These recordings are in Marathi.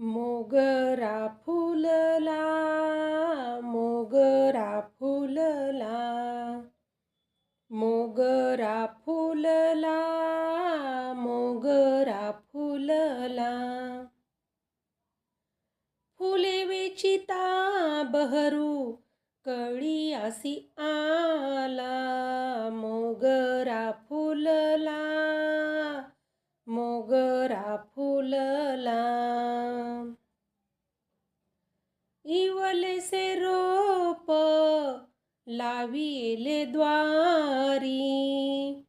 मोगरा फुलला, मोगरा फुलला, मोगरा फुलला, मोगरा फुलला. फुले वेचिता बहरू, कळी आसी आला. मोगरा फुलला, मोगरा फुलला. इवलेसे रोप लाविले द्वारी,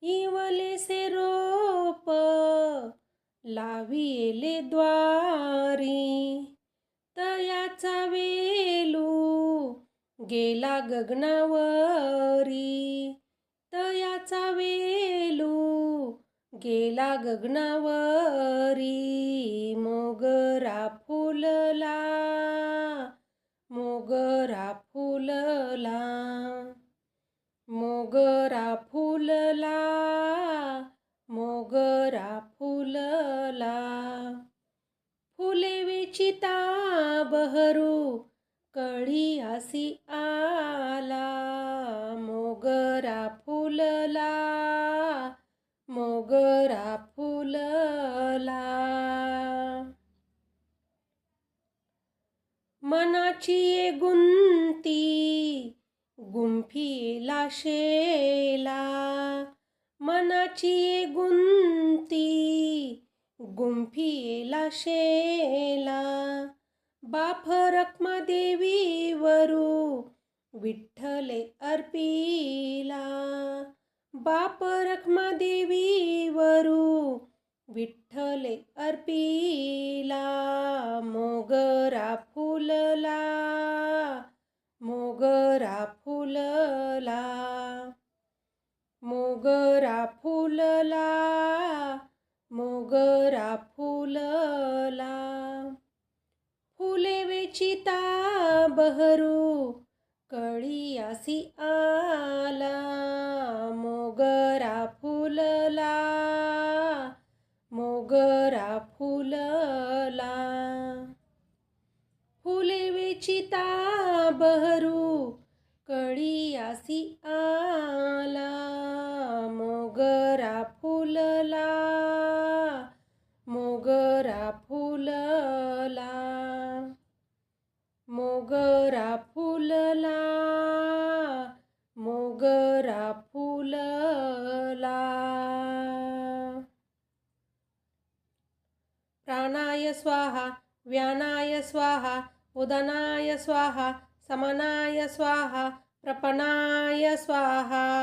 इवलेसे रोप लाविले द्वारी. तयाचा वेलू गेला गगनावरी, तयाचा वेलू गेला गगनावरी. मोगरा फुलला, मोगरा फुलला, मोगरा फुलला, मोगरा फुलला. फुले वेचिता बहरू, कळी आसी आला. मोगरा फुलला, मोगरा फुलला. मनाची गुंती गुंफीला शेला, मनाची गुंती गुंफीला शेला. बाप रखमादेवीवरू विठ्ठले अर्पिला, बाप रखमादेवीवरू विठ्ठले अर्पिला. मोगरा फुलला, मोगरा फुलला, मोगरा फुलला, मोगरा फुलला. फुले वेचिता बहरू, कळी आसी आला. मोगरा फुलला, मोगरा फुलला. फुले वेचिता बहरू, कळी आसी आला. मोगरा फुलला, मोगरा फुलला, मोगरा फुलला, मोगरा फुलला. प्राणाय स्वाहा, व्यानाय स्वाहा, उदनाय स्वाहा, समनाय स्वाहा, प्रपनाय स्वाहा.